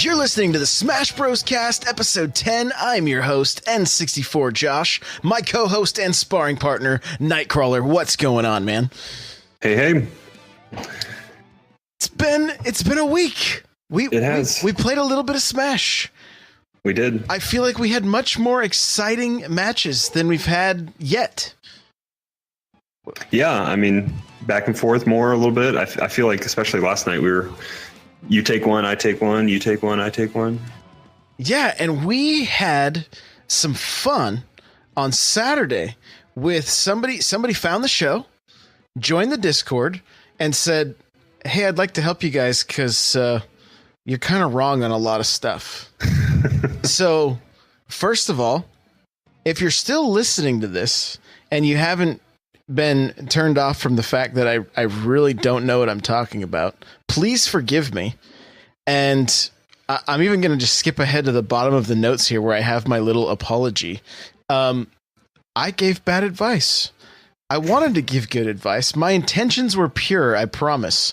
You're listening to the Smash Bros. Cast, episode 10. I'm your host, N64 Josh. My co-host and sparring partner, Nightcrawler. What's going on, man? Hey. It's been a week. It has. We played a little bit of Smash. We did. I feel like we had much more exciting matches than we've had yet. Yeah, I mean, back and forth more a little bit. I feel like, especially last night, you take one, I take one, you take one, I take one. Yeah, and we had some fun on Saturday with somebody found the show, joined the Discord, and said, hey, I'd like to help you guys because you're kind of wrong on a lot of stuff. So, first of all, if you're still listening to this and you haven't been turned off from the fact that I really don't know what I'm talking about, please forgive me. And I'm even going to just skip ahead to the bottom of the notes here where I have my little apology. I gave bad advice. I wanted to give good advice. My intentions were pure, I promise.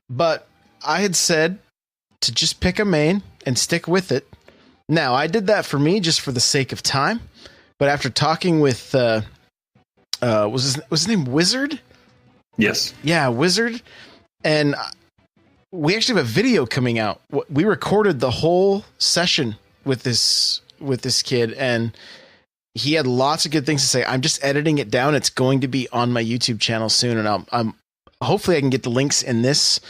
But I had said to just pick a main and stick with it. Now, I did that for me just for the sake of time. But after talking with, was his name Wizard? Yes. Yeah, Wizard. And we actually have a video coming out. We recorded the whole session with this kid, and he had lots of good things to say. I'm just editing it down. It's going to be on my YouTube channel soon, and I'm hopefully I can get the links in this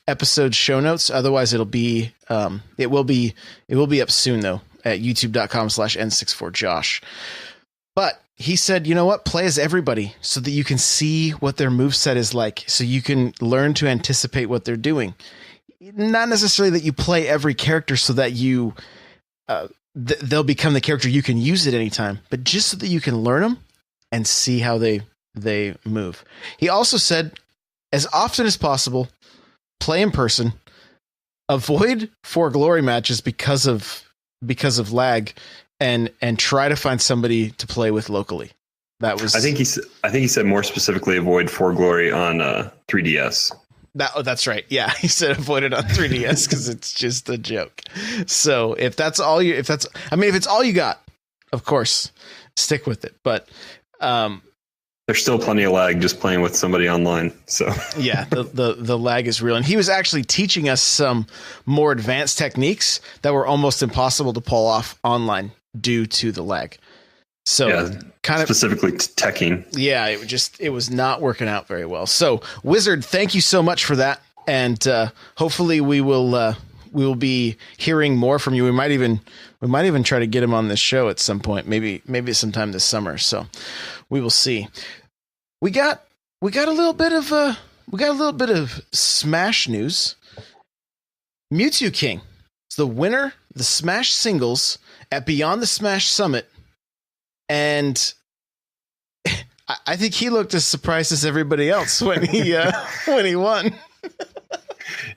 episode show notes. Otherwise, it will be up soon though at youtube.com/n64josh. But he said, you know what? Play as everybody so that you can see what their moveset is like, so you can learn to anticipate what they're doing. Not necessarily that you play every character so that you they'll become the character you can use at any time, but just so that you can learn them and see how they move. He also said, as often as possible, play in person, avoid For Glory matches because of lag, and try to find somebody to play with locally. That was. I think he said more specifically, avoid For Glory on 3DS. That's right. Yeah, he said avoid it on 3DS because it's just a joke. So if it's all you got, of course, stick with it. But there's still plenty of lag just playing with somebody online. So yeah, the lag is real. And he was actually teaching us some more advanced techniques that were almost impossible to pull off online due to the lag. So yeah, kind of specifically teching. Yeah, it was not working out very well. So Wizard, thank you so much for that. And hopefully we will be hearing more from you. We might even try to get him on this show at some point, maybe sometime this summer. So we will see. We got a little bit of Smash news. Mew2King is the winner of the Smash singles at Beyond the Smash Summit, and I think he looked as surprised as everybody else when he won.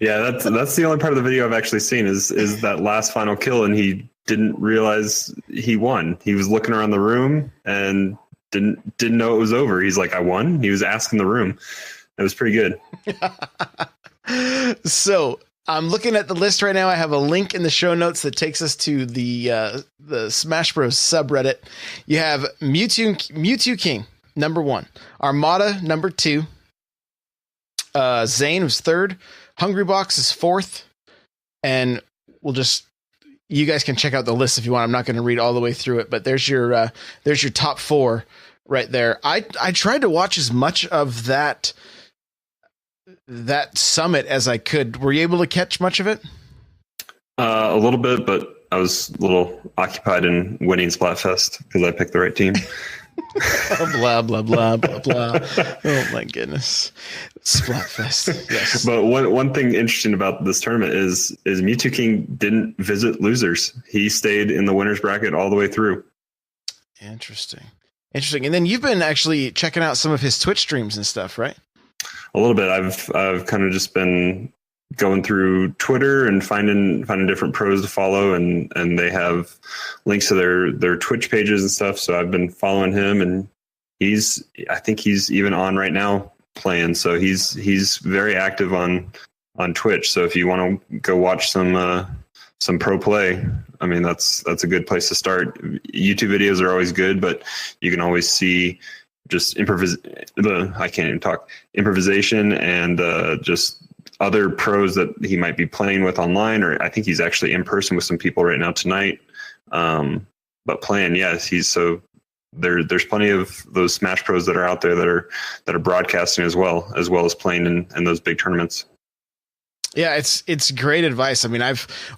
Yeah, that's the only part of the video I've actually seen is that last final kill, and he didn't realize he won. He was looking around the room and didn't know it was over. He's like, I won? He was asking the room. It was pretty good. So I'm looking at the list right now. I have a link in the show notes that takes us to the Smash Bros subreddit. You have Mew2King, number 1. Armada, number 2. Zane was 3rd. Hungrybox is 4th. And you guys can check out the list if you want. I'm not going to read all the way through it, but there's your top 4 right there. I tried to watch as much of that summit as I could. Were you able to catch much of it? A little bit, but I was a little occupied in winning Splatfest because I picked the right team. Blah, blah, blah, blah, blah. Oh my goodness. Splatfest. Yes. But one thing interesting about this tournament is Mew2King didn't visit losers. He stayed in the winner's bracket all the way through. Interesting. And then you've been actually checking out some of his Twitch streams and stuff, right? A little bit. I've kind of just been going through Twitter and finding different pros to follow, and they have links to their Twitch pages and stuff. So I've been following him, and I think he's even on right now playing. So he's very active on Twitch. So if you want to go watch some some pro play, I mean, that's a good place to start. YouTube videos are always good, but you can always see just improvisation and just other pros that he might be playing with online, or I think he's actually in person with some people right now tonight. But playing, yes, there's plenty of those Smash pros that are out there that are broadcasting as well as playing in those big tournaments. Yeah, it's great advice. I mean,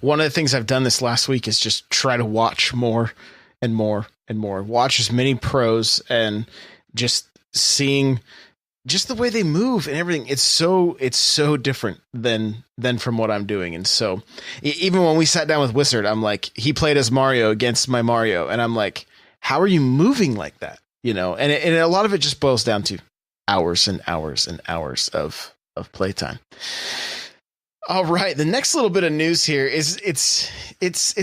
one of the things I've done this last week is just try to watch more and more and more. Watch as many pros and just seeing just the way they move and everything. It's so different than from what I'm doing. And so even when we sat down with Wizard, I'm like, he played as Mario against my Mario, and I'm like, how are you moving like that? You know, and a lot of it just boils down to hours and hours and hours of playtime. All right, the next little bit of news here is it's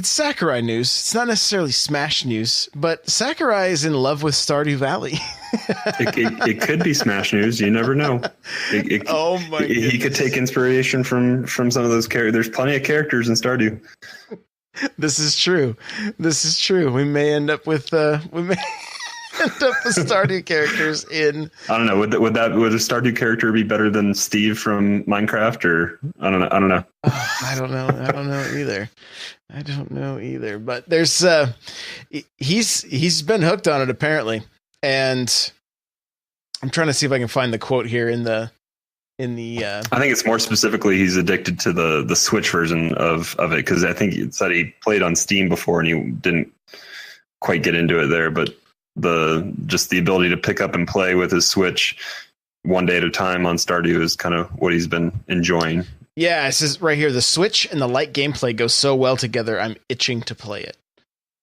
Sakurai news. It's not necessarily Smash news, but Sakurai is in love with Stardew Valley. it could be Smash news. You never know. Oh my goodness. He could take inspiration from some of those characters. There's plenty of characters in Stardew. This is true. We may end up with Stardew characters in. I don't know. Would a Stardew character be better than Steve from Minecraft, or I don't know. I don't know either. But there's he's been hooked on it apparently, and I'm trying to see if I can find the quote here in the. I think it's more specifically he's addicted to the Switch version of it, because I think it said he played on Steam before and he didn't quite get into it there, but the ability to pick up and play with his Switch one day at a time on Stardew is kind of what he's been enjoying. Yeah, it says right here, the Switch and the light gameplay go so well together, I'm itching to play it.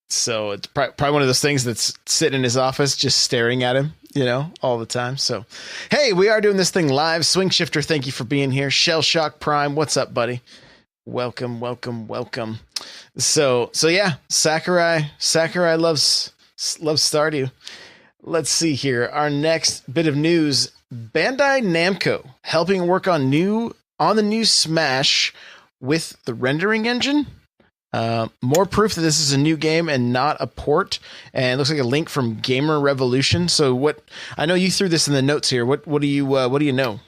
So it's probably one of those things that's sitting in his office just staring at him, you know, all the time. So, hey, we are doing this thing live. Swing Shifter, thank you for being here. Shell Shock Prime, what's up, buddy? Welcome. So yeah, Sakurai loves Stardew. Let's see here. Our next bit of news: Bandai Namco helping work on the new Smash with the rendering engine. More proof that this is a new game and not a port, and it looks like a link from Gamer Revolution. So what? I know you threw this in the notes here. What do you know?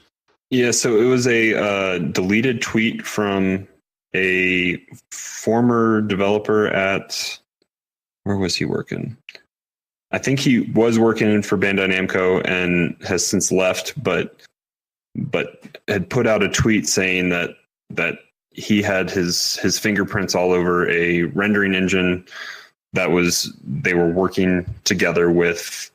Yeah, so it was a deleted tweet from a former developer at, where was he working? I think he was working for Bandai Namco and has since left, but had put out a tweet saying that he had his fingerprints all over a rendering engine that they were working together with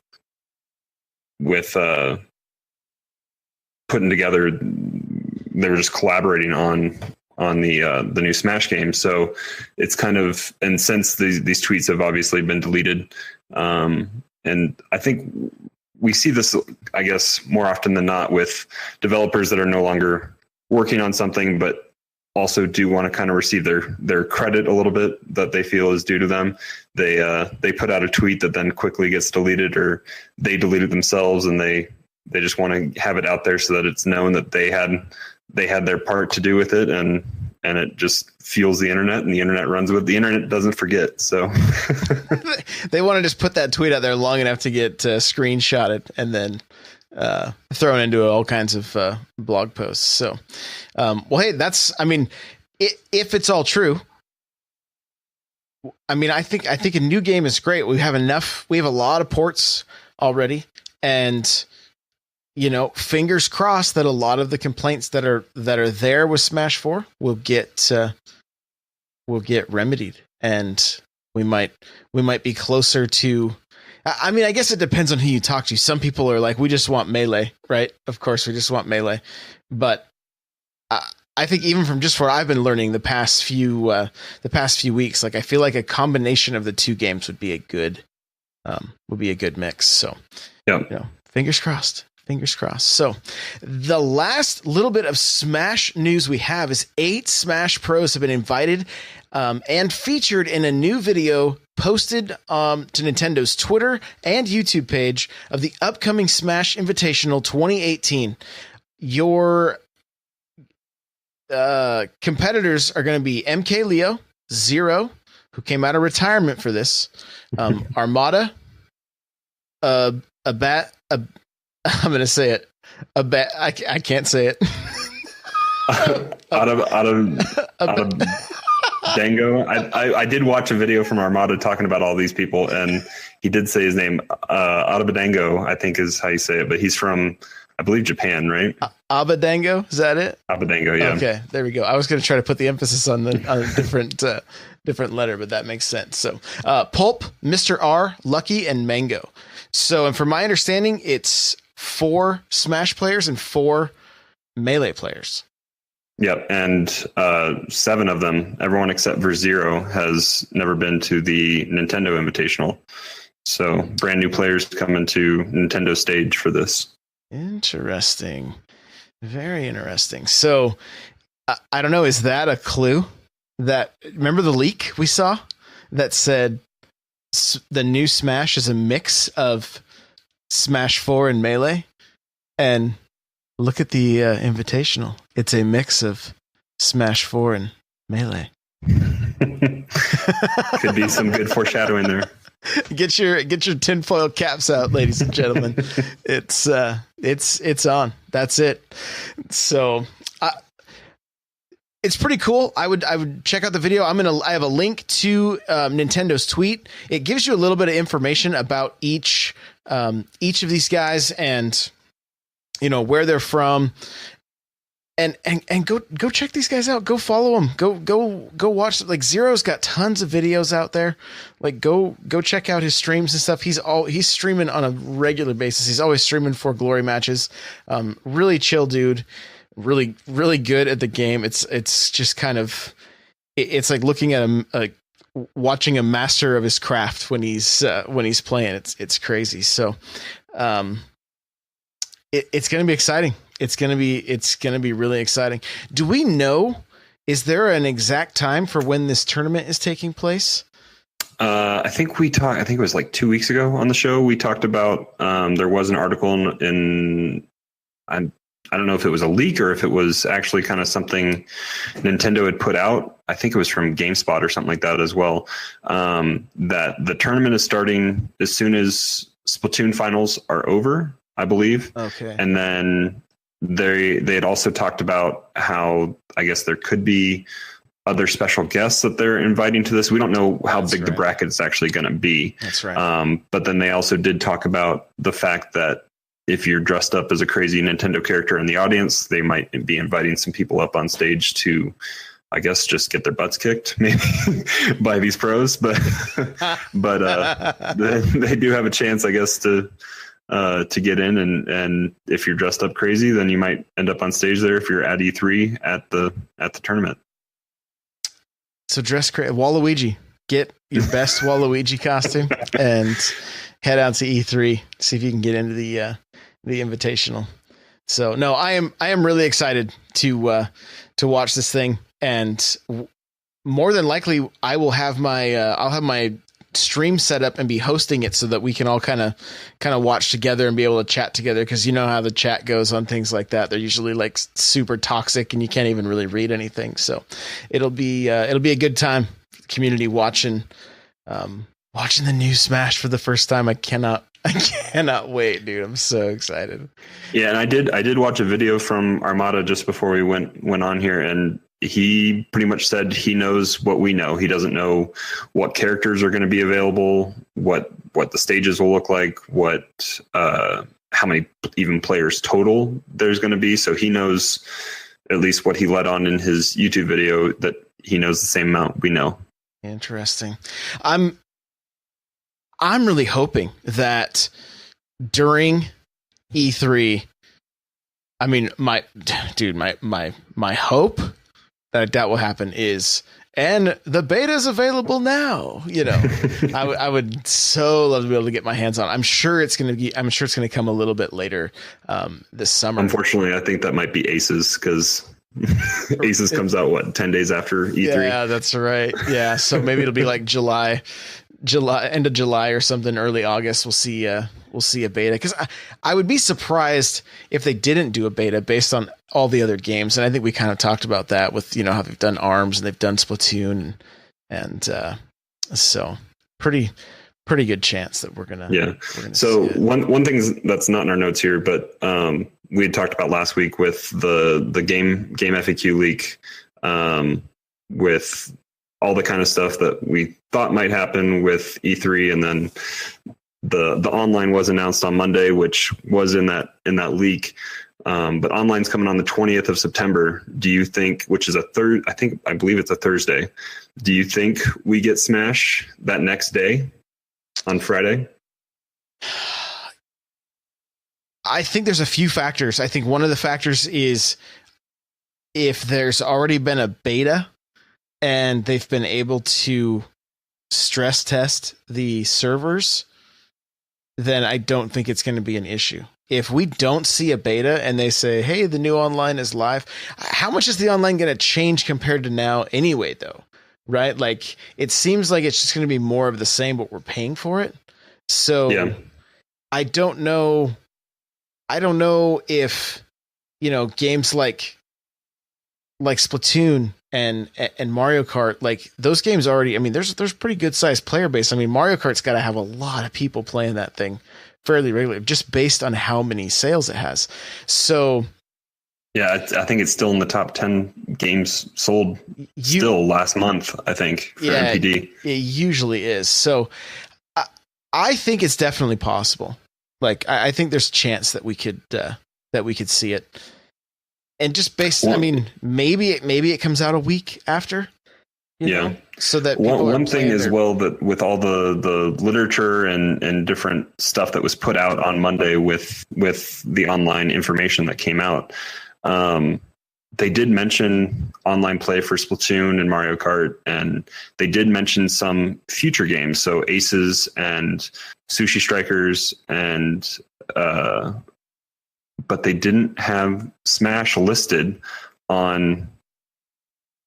putting together. They were just collaborating on the new Smash game. So it's kind of, and since these tweets have obviously been deleted, and I think we see this, I guess, more often than not with developers that are no longer working on something, but also do want to kind of receive their credit a little bit that they feel is due to them. They put out a tweet that then quickly gets deleted, or they delete it themselves, and they just want to have it out there so that it's known that they had their part to do with it, and it just fuels the internet, and the internet runs with it. The internet doesn't forget. So they want to just put that tweet out there long enough to get screenshotted and then thrown into all kinds of blog posts. So, well, hey, if it's all true, I mean, I think a new game is great. We have a lot of ports already, and you know, fingers crossed that a lot of the complaints that are there with Smash 4 will get remedied, and we might be closer to. I mean, I guess it depends on who you talk to. Some people are like, we just want Melee, right? Of course, we just want Melee. But I think even from just where I've been learning the past few weeks, like I feel like a combination of the two games would be a good mix. So, yeah, you know, fingers crossed. So the last little bit of Smash news we have is 8 Smash Pros have been invited and featured in a new video posted to Nintendo's Twitter and YouTube page of the upcoming Smash Invitational 2018. Your competitors are going to be MKLeo, Zero, who came out of retirement for this, Armada, I'm going to say it. I can't say it. Abadango. I did watch a video from Armada talking about all these people, and he did say his name. Abadango, I think is how you say it, but he's from, I believe, Japan, right? Abadango, is that it? Abadango, yeah. Okay, there we go. I was going to try to put the emphasis on a different letter, but that makes sense. So, Pulp, Mr. R, Lucky, and Mango. So, and from my understanding, it's 4 Smash players and 4 Melee players. Yep, and 7 of them, everyone except for Zero, has never been to the Nintendo Invitational. So brand new players coming to Nintendo stage for this. Interesting. Very interesting. So I don't know, is that a clue? That, remember the leak we saw that said the new Smash is a mix of Smash 4 and Melee? And look at the Invitational. It's a mix of Smash 4 and Melee. Could be some good foreshadowing there. Get your tinfoil caps out, ladies and gentlemen. It's on. That's it. So it's pretty cool. I would check out the video. I have a link to Nintendo's tweet. It gives you a little bit of information about each of these guys and where they're from. And go check these guys out. Go follow them. Go watch. Like, Zero's got tons of videos out there. Like, go check out his streams and stuff. He's streaming on a regular basis. He's always streaming for glory matches. Really chill dude. Really, really good at the game. It's just kind of, it's like looking at watching a master of his craft when he's playing. It's crazy. So, it's going to be exciting. It's going to be really exciting. Do we know, is there an exact time for when this tournament is taking place? I think it was like 2 weeks ago on the show. We talked about, there was an article in I don't know if it was a leak or if it was actually kind of something Nintendo had put out. I think it was from GameSpot or something like that as well. That the tournament is starting as soon as Splatoon finals are over, I believe. Okay. And then they had also talked about how, I guess, there could be other special guests that they're inviting to this. We don't know how big the bracket is actually going to be. That's right. But then they also did talk about the fact that if you're dressed up as a crazy Nintendo character in the audience, they might be inviting some people up on stage to, I guess, just get their butts kicked maybe by these pros. But they do have a chance, I guess, to get in. And if you're dressed up crazy, then you might end up on stage there if you're at E3 at the tournament. So dress crazy. Waluigi. Get your best Waluigi costume and head out to E3. See if you can get into the invitational. So no, I am really excited to watch this thing, and more than likely I will have I'll have my stream set up and be hosting it so that we can all kind of watch together and be able to chat together, because you know how the chat goes on things like that. They're usually like super toxic and you can't even really read anything. So it'll be a good time, community, watching the new Smash for the first time. I cannot wait, dude. I'm so excited. Yeah, and I did watch a video from Armada just before we went on here, and he pretty much said he knows what we know. He doesn't know what characters are going to be available, what the stages will look like, how many even players total there's going to be. So he knows, at least what he let on in his YouTube video, that he knows the same amount we know. Interesting. I'm really hoping that during E3, I mean, my hope that will happen is, and the beta is available now. I would so love to be able to get my hands on. I'm sure it's going to come a little bit later this summer. Unfortunately, I think that might be Aces, because Aces comes out 10 days after E3. Yeah, that's right. Yeah, so maybe it'll be like July, end of July or something, early August. We'll see a beta, because I would be surprised if they didn't do a beta based on all the other games. And I think we kind of talked about that with how they've done ARMS and they've done Splatoon, and And so pretty good chance that we're gonna So see it. one thing that's not in our notes here, but we had talked about last week with the game FAQ leak, with all the kind of stuff that we thought might happen with E3, and then the online was announced on Monday, which was in that leak. But online's coming on the 20th of September. Do you think, which is I believe it's a Thursday. Do you think we get Smash that next day on Friday? I think there's a few factors. I think one of the factors is if there's already been a beta and they've been able to stress test the servers, then I don't think it's going to be an issue. If we don't see a beta and they say, hey, the new online is live, how much is the online going to change compared to now anyway, though? Right? Like, it seems like it's just going to be more of the same, but we're paying for it. So yeah. I don't know if, games like Splatoon and Mario Kart, like those games already, I mean, there's pretty good sized player base. I mean, Mario Kart's got to have a lot of people playing that thing fairly regularly, just based on how many sales it has. So yeah, I think it's still in the top 10 games sold still last month, I think, for MPD. It usually is. So I think it's definitely possible. Like, I think there's a chance that we could see it. And just based, I mean, maybe it comes out a week after. You know, so that one thing as well, that with all the literature and different stuff that was put out on Monday with the online information that came out, they did mention online play for Splatoon and Mario Kart, and they did mention some future games, so Aces and Sushi Strikers, and but they didn't have Smash listed on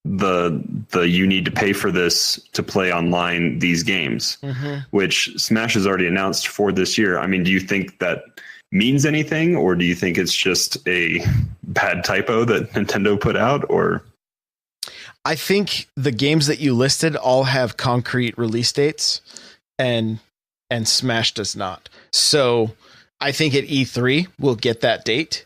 the you need to pay for this to play online these games, which Smash has already announced for this year. I mean, do you think that means anything, or do you think it's just a bad typo that Nintendo put out? Or I think the games that you listed all have concrete release dates, and Smash does not. So I think at E3 we'll get that date,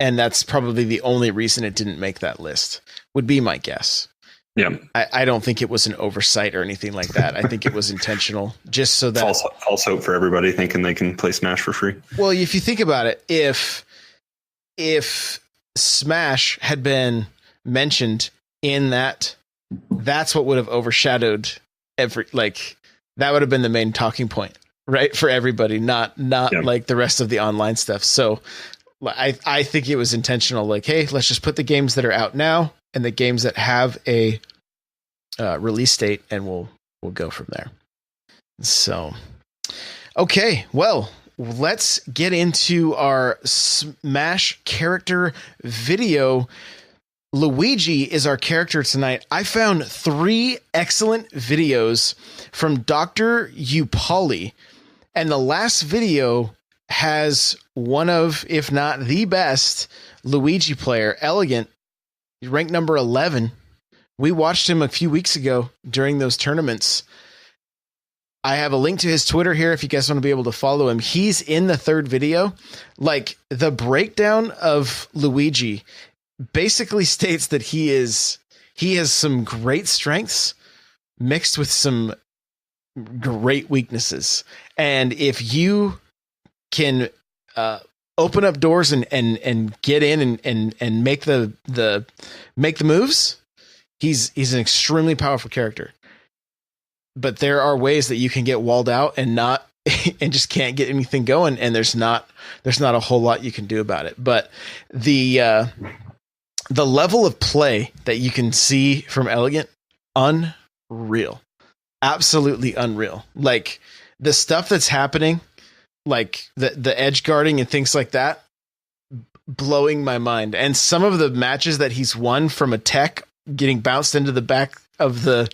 and that's probably the only reason it didn't make that list, would be my guess. Yeah. I don't think it was an oversight or anything like that. I think it was intentional, just so that false hope for everybody thinking they can play Smash for free. Well, if you think about it, if Smash had been mentioned in that's what would have overshadowed that would have been the main talking point, right? For everybody, not like the rest of the online stuff. So I think it was intentional. Like, hey, let's just put the games that are out now and the games that have a release date, and we'll go from there. So, okay, well, let's get into our Smash character video. Luigi is our character tonight. I found 3 excellent videos from Dr.Upauli, and the last video has one of, if not the best, Luigi player, Elegant, ranked number 11. We watched him a few weeks ago during those tournaments. I have a link to his Twitter here if you guys want to be able to follow him. He's in the 3rd video. Like, the breakdown of Luigi basically states that he has some great strengths mixed with some great weaknesses. And if you can open up doors and get in and make the moves, he's an extremely powerful character. But there are ways that you can get walled out and just can't get anything going, and there's not a whole lot you can do about it. But the level of play that you can see from Elegant, unreal. Absolutely unreal. Like, the stuff that's happening, like the edge guarding and things like that, blowing my mind. And some of the matches that he's won from a tech getting bounced into the back of the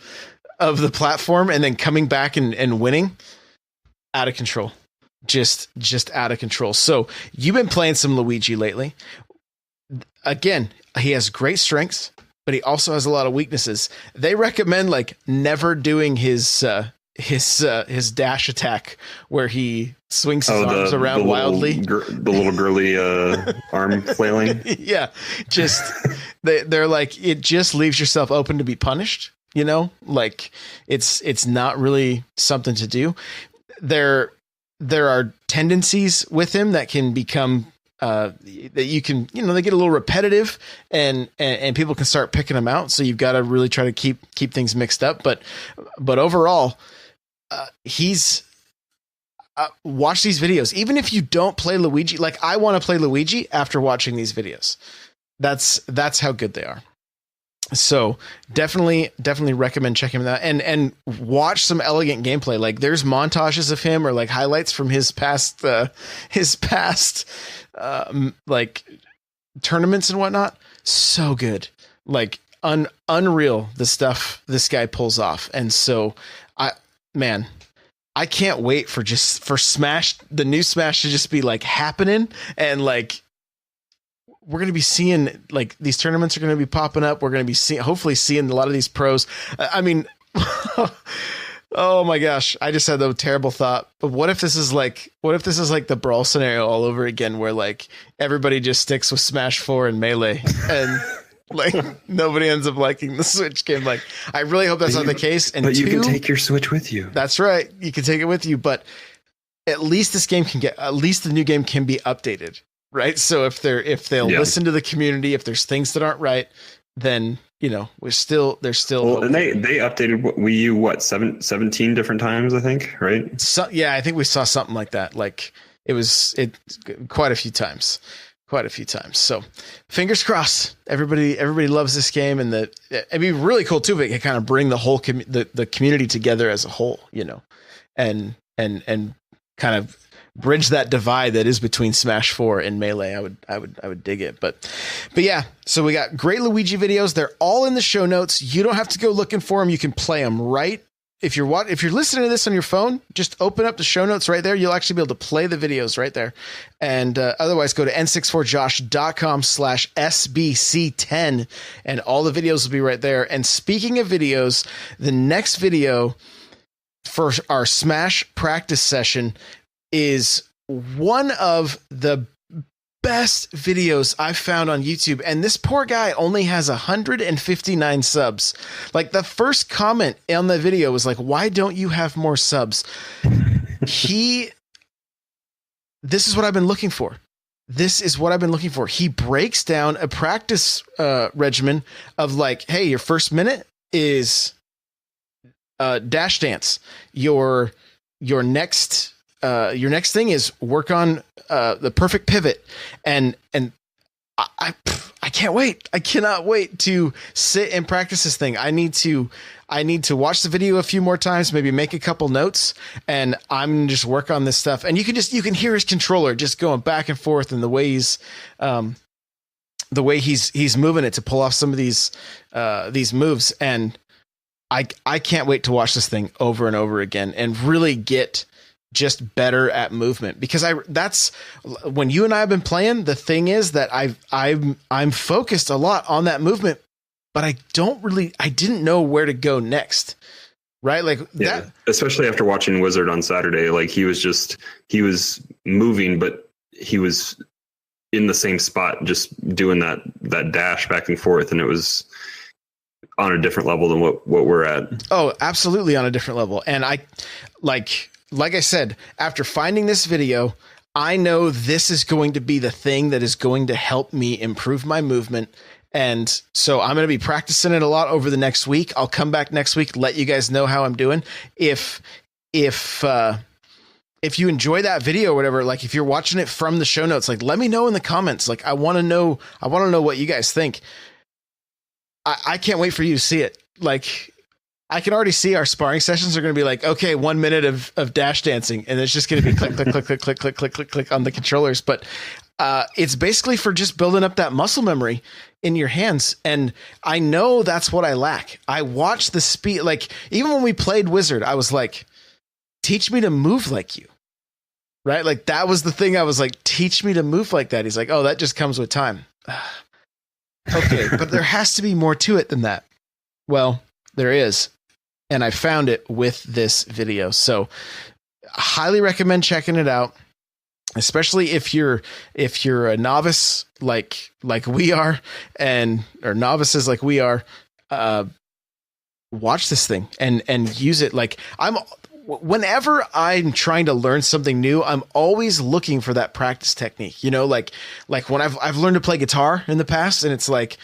platform and then coming back and winning, out of control. Just out of control. So you've been playing some Luigi lately. Again, he has great strengths, but he also has a lot of weaknesses. They recommend like never doing his dash attack where he swings his arms around wildly. The little girly arm flailing. Yeah, just they're like, it just leaves yourself open to be punished. You know, like it's not really something to do. There are tendencies with him that can become that you can, you know, they get a little repetitive and people can start picking them out. So you've got to really try to keep things mixed up. But overall, he's watch these videos. Even if you don't play Luigi, like I want to play Luigi after watching these videos. That's how good they are. So definitely recommend checking him out and watch some elegant gameplay. Like there's montages of him or like highlights from his past like tournaments and whatnot. So good. Like unreal the stuff this guy pulls off. And so I can't wait for Smash, the new Smash to just be like happening and like we're going to be seeing like these tournaments are going to be popping up. We're going to be hopefully seeing a lot of these pros. I mean, oh my gosh, I just had the terrible thought. But what if this is like the Brawl scenario all over again, where like everybody just sticks with Smash 4 and Melee and like nobody ends up liking the Switch game. Like, I really hope that's not the case. And but you can take your Switch with you. That's right. You can take it with you, but at least the new game can be updated. Right. So if they'll listen to the community, if there's things that aren't right, then, you know, there's still. Well, and they updated Wii U, 17 different times, I think. Right. So, yeah, I think we saw something like that. Like it quite a few times. So fingers crossed. Everybody loves this game, and it'd be really cool too if it could kind of bring the whole the community together as a whole, you know, and kind of bridge that divide that is between Smash 4 and Melee. I would dig it. But yeah, so we got great Luigi videos. They're all in the show notes. You don't have to go looking for them. You can play them right. If you're listening to this on your phone, just open up the show notes right there. You'll actually be able to play the videos right there. And otherwise, go to n64josh.com/SBC10 and all the videos will be right there. And speaking of videos, the next video for our Smash practice session is one of the best videos I've found on YouTube. And this poor guy only has 159 subs. Like the first comment on the video was like, why don't you have more subs? This is what I've been looking for. He breaks down a practice regimen of like, hey, your first minute is dash dance. Your next thing is work on the perfect pivot, and I can't wait. I cannot wait to sit and practice this thing. I need to watch the video a few more times, maybe make a couple notes, and I'm gonna just work on this stuff. And you can hear his controller just going back and forth, and the way he's moving it to pull off some of these moves. And I can't wait to watch this thing over and over again and really get just better at movement, because that's when you and I have been playing. The thing is that I'm focused a lot on that movement, but I didn't know where to go next. Right. Like that, especially after watching Wizard on Saturday, like he was moving, but he was in the same spot, just doing that dash back and forth. And it was on a different level than what we're at. Oh, absolutely. On a different level. And like I said, after finding this video, I know this is going to be the thing that is going to help me improve my movement. And so I'm going to be practicing it a lot over the next week. I'll come back next week, let you guys know how I'm doing. If you enjoy that video or whatever, like if you're watching it from the show notes, like let me know in the comments. Like I want to know what you guys think. I can't wait for you to see it. Like, I can already see our sparring sessions are going to be like, okay, 1 minute of dash dancing. And it's just going to be click, click, click, click, click, click, click, click, click on the controllers. But it's basically for just building up that muscle memory in your hands. And I know that's what I lack. I watch the speed. Like even when we played Wizard, I was like, teach me to move like you. Right. Like that was the thing. I was like, teach me to move like that. He's like, oh, that just comes with time. Okay, but there has to be more to it than that. Well, there is. And I found it with this video. So highly recommend checking it out, especially if you're a novice like we are, or novices like we are. Watch this thing and use it. Like, whenever I'm trying to learn something new, I'm always looking for that practice technique. You know, like when I've learned to play guitar in the past, and it's like,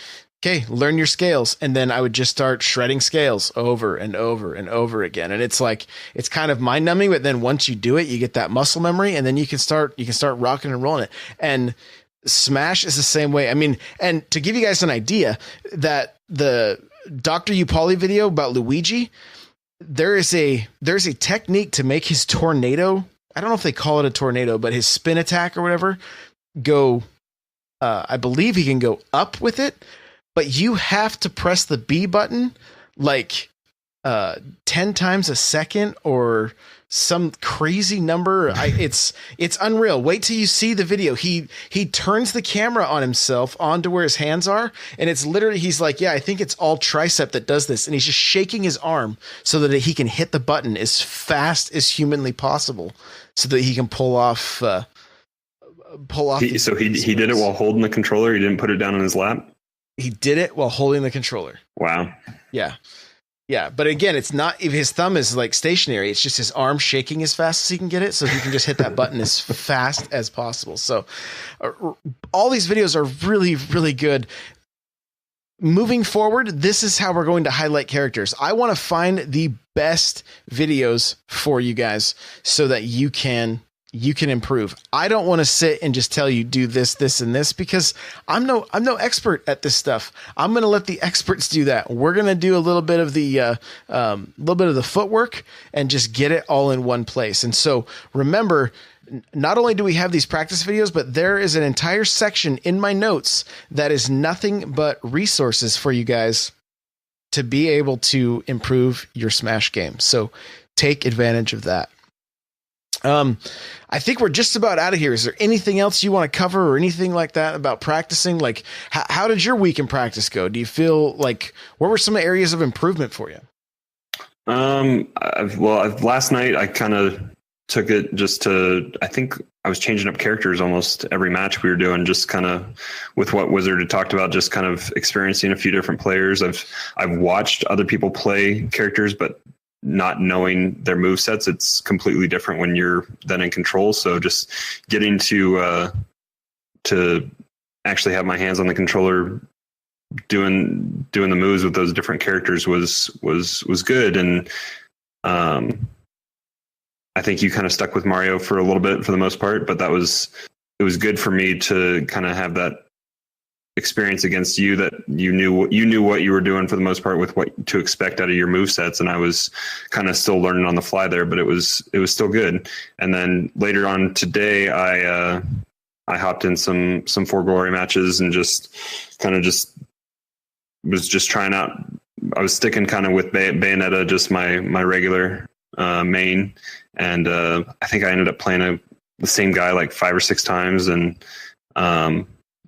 okay, learn your scales. And then I would just start shredding scales over and over and over again. And it's like, it's kind of mind numbing, but then once you do it, you get that muscle memory, and then you can start rocking and rolling it. And Smash is the same way. I mean, and to give you guys an idea, that the Dr.Upauli video about Luigi, there's a technique to make his tornado. I don't know if they call it a tornado, but his spin attack or whatever go. I believe he can go up with it, but you have to press the B button like 10 times a second or some crazy number. It's unreal. Wait till you see the video. He turns the camera on himself onto where his hands are, and it's literally, he's like, yeah, I think it's all tricep that does this, and he's just shaking his arm so that he can hit the button as fast as humanly possible, so that he can pull off. So he did it while holding the controller. He didn't put it down on his lap. He did it while holding the controller. Wow. Yeah. Yeah, but again, it's not, if his thumb is like stationary, it's just his arm shaking as fast as he can get it, so he can just hit that button as fast as possible. So all these videos are really, really good. Moving forward, this is how we're going to highlight characters. I want to find the best videos for you guys so that you can improve. I don't want to sit and just tell you do this, this, and this, because I'm no expert at this stuff. I'm going to let the experts do that. We're going to do a little bit of the footwork and just get it all in one place. And so remember, not only do we have these practice videos, but there is an entire section in my notes that is nothing but resources for you guys to be able to improve your Smash game. So take advantage of that. I think we're just about out of here. Is there anything else you want to cover or anything like that about practicing? Like, how did your week in practice go? Do you feel like, what were some areas of improvement for you? Last night I kind of took it just to, I think I was changing up characters almost every match we were doing, just kind of with what Wizard had talked about, just kind of experiencing a few different players. I've watched other people play characters, but not knowing their move sets, it's completely different when you're then in control. So just getting to actually have my hands on the controller, doing the moves with those different characters was good. And I think you kind of stuck with Mario for a little bit for the most part, but it was good for me to kind of have that experience against you, that you knew what you were doing for the most part with what to expect out of your move sets. And I was kind of still learning on the fly there, but it was still good. And then later on today, I hopped in some For Glory matches and just was trying out. I was sticking kind of with Bayonetta, just my regular main. And I think I ended up playing the same guy like 5 or 6 times. And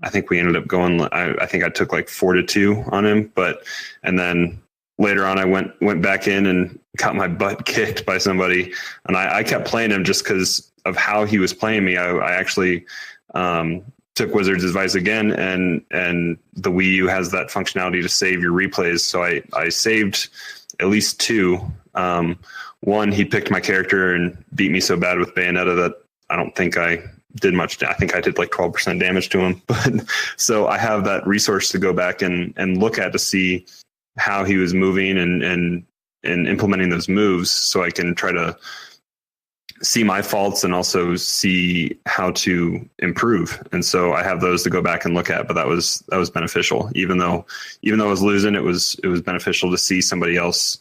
I think we ended up going, I think I took like 4-2 on him, and then later on I went back in and got my butt kicked by somebody, and I kept playing him just because of how he was playing me. I actually took Wizard's advice again, and the Wii U has that functionality to save your replays. So I saved at least 2. One, he picked my character and beat me so bad with Bayonetta that I don't think I did much. I think I did like 12% damage to him. But so I have that resource to go back and look at to see how he was moving and implementing those moves, so I can try to see my faults and also see how to improve. And so I have those to go back and look at, but that was beneficial. Even though I was losing, it was beneficial to see somebody else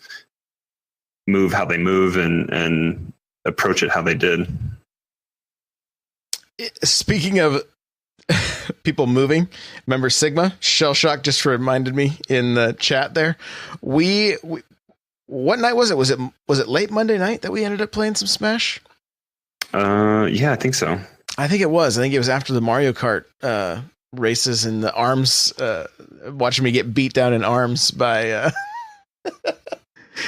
move how they move and approach it how they did. Speaking of people moving, remember Sigma? Shellshock just reminded me in the chat there. We what night was it? Was it late Monday night that we ended up playing some Smash? Yeah, I think so. I think it was. I think it was after the Mario Kart races in the arms, watching me get beat down in arms by,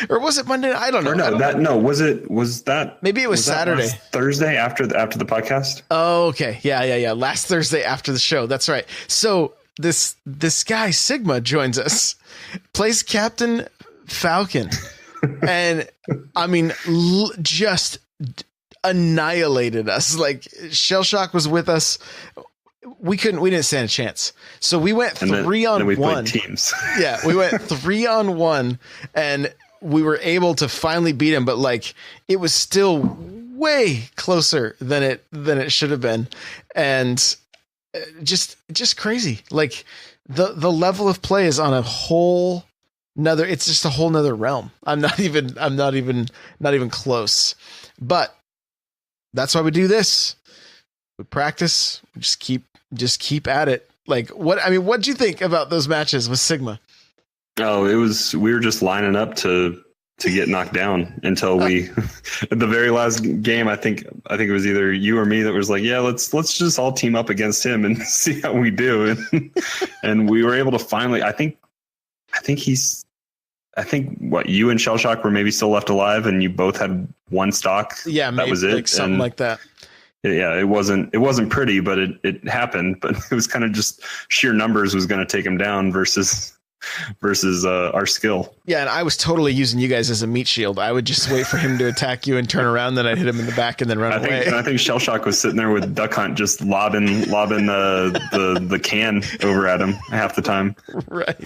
or was it Monday? I don't know. Was that maybe it was Saturday, Thursday after the podcast? Oh, okay. Yeah. Last Thursday after the show. That's right. So this guy Sigma joins us, plays Captain Falcon, and I mean, just annihilated us. Like Shellshock was with us. We didn't stand a chance. So we went 3-on-1. Played teams. Yeah, we went 3-on-1, and we were able to finally beat him. But like, it was still way closer than it should have been, and just crazy. Like the level of play is on a whole nother. It's just a whole nother realm. I'm not even close. But that's why we do this. We practice. We just keep at it. Like what'd you think about those matches with Sigma? Oh, we were just lining up to get knocked down until we at the very last game. I think it was either you or me that was like, yeah, let's just all team up against him and see how we do. And we were able to finally, I think what, you and Shellshock were maybe still left alive, and you both had one stock. Yeah, maybe, that was it. Like something like that. Yeah, it wasn't pretty, but it happened. But it was kind of just sheer numbers was going to take him down versus our skill. Yeah, and I was totally using you guys as a meat shield. I would just wait for him to attack you and turn around, then I'd hit him in the back and then run away. I think Shellshock was sitting there with Duck Hunt just lobbing the can over at him half the time. Right.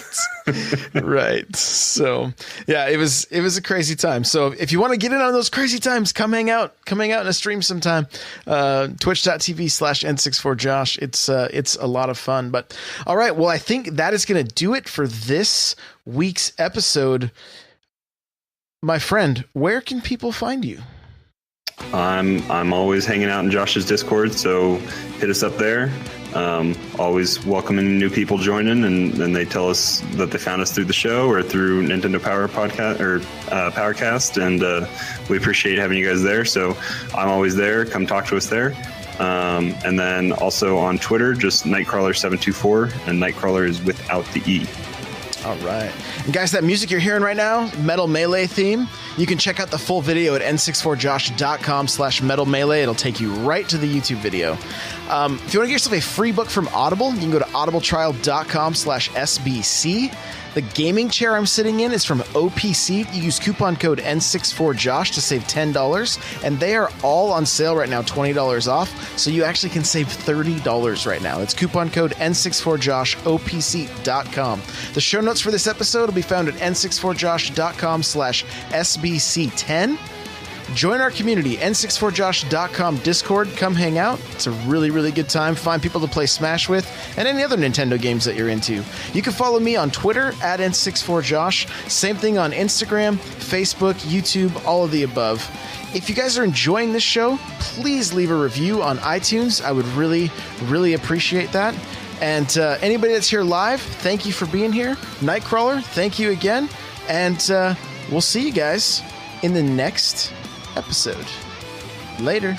So yeah, it was a crazy time. So if you want to get in on those crazy times, come hang out in a stream sometime. Twitch.tv/N64Josh. It's a lot of fun. But all right, well, I think that is going to do it for this week's episode. My friend, where can people find you? I'm always hanging out in Josh's Discord, so hit us up there. Always welcoming new people joining, and they tell us that they found us through the show or through Nintendo Power Podcast or Powercast, and we appreciate having you guys there. So I'm always there. Come talk to us there. And then also on Twitter, just Nightcrawler724, and Nightcrawler is without the E. All right. And guys, that music you're hearing right now, Metal Melee theme, you can check out the full video at n64josh.com/Metal Melee. It'll take you right to the YouTube video. If you want to get yourself a free book from Audible, you can go to audibletrial.com/SBC. The gaming chair I'm sitting in is from OPC. You use coupon code N64Josh to save $10, and they are all on sale right now, $20 off. So you actually can save $30 right now. It's coupon code N64Josh, OPC.com. The show notes for this episode will be found at N64Josh.com/SBC10. Join our community, N64Josh.com Discord. Come hang out. It's a really, really good time. Find people to play Smash with and any other Nintendo games that you're into. You can follow me on Twitter at N64Josh. Same thing on Instagram, Facebook, YouTube, all of the above. If you guys are enjoying this show, please leave a review on iTunes. I would really, really appreciate that. And anybody that's here live, thank you for being here. Nightcrawler, thank you again. And we'll see you guys in the next episode. Later.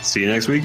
See you next week.